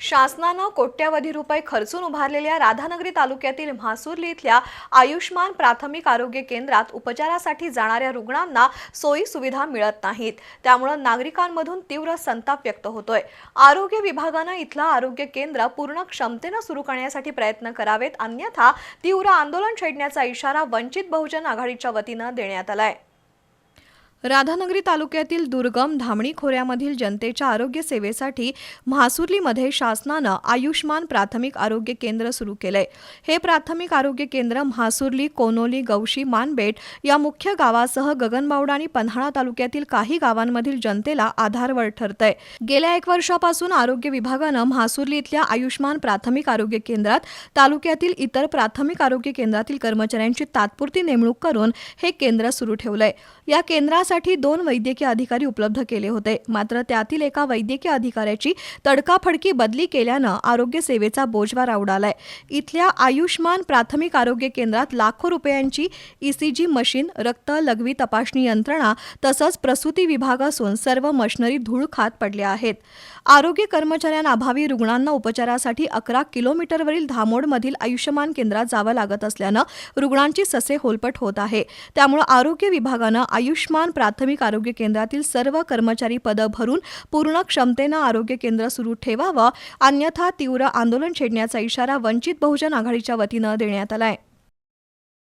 शासनानं कोट्यवधी रुपये खर्चून उभारलेल्या राधानगरी तालुक्यातील म्हासुर्ली इथल्या आयुष्मान प्राथमिक आरोग्य केंद्रात उपचारासाठी जाणाऱ्या रुग्णांना सोयी सुविधा मिळत नाहीत। त्यामुळे नागरिकांमधून तीव्र संताप व्यक्त होतोय। आरोग्य विभागानं इथलं आरोग्य केंद्र पूर्ण क्षमतेनं सुरू करण्यासाठी प्रयत्न करावेत, अन्यथा तीव्र आंदोलन छेडण्याचा इशारा वंचित बहुजन आघाडीच्या वतीनं देण्यात आलाय। राधानगरी तालुक्यातील दुर्गम धामणी खोऱ्यामधील जनतेच्या आरोग्य सेवेसाठी म्हासुर्लीमध्ये शासनानं आयुष्मान प्राथमिक आरोग्य केंद्र सुरू केलंय। हे प्राथमिक आरोग्य केंद्र म्हासुर्ली, कोनोली, गौशी, मानबेट या मुख्य गावासह गगनबावडा आणि पन्हाळा तालुक्यातील काही गावांमधील जनतेला आधारवड ठरतंय। गेल्या 1 वर्षापासून आरोग्य विभागानं म्हासुर्ली इथल्या आयुष्मान प्राथमिक आरोग्य केंद्रात तालुक्यातील इतर प्राथमिक आरोग्य केंद्रातील कर्मचाऱ्यांची तात्पुरती नेमणूक करून हे केंद्र सुरू ठेवलंय। या केंद्रासाठी 2 वैद्यकीय अधिकारी उपलब्ध केले होते, मात्र त्यातील एका वैद्यकीय अधिकाऱ्याची तडकाफडकी बदली केल्यानं आरोग्य सेवेचा बोजवारा उडालाय। इथल्या आयुष्मान प्राथमिक आरोग्य केंद्रात लाखो रुपयांची ECG मशीन, रक्त लघवी तपासणी यंत्रणा तसंच प्रसूती विभाग असून सर्व मशिनरी धूळ खात पडल्या आहेत। आरोग्य कर्मचाऱ्यांअभावी रुग्णांना उपचारासाठी 11 किलोमीटरवरील धामोडमधील आयुष्मान केंद्रात जावं लागत असल्यानं रुग्णांची ससे होलपट होत आहे। त्यामुळे आरोग्य विभागानं आयुष्मान प्राथमिक आरोग्य केंद्रातील सर्व कर्मचारी पदं भरून पूर्ण क्षमतेनं आरोग्य केंद्र सुरू ठेवावं, अन्यथा तीव्र आंदोलन छेडण्याचा इशारा वंचित बहुजन आघाडीच्या वतीनं देण्यात आलाय।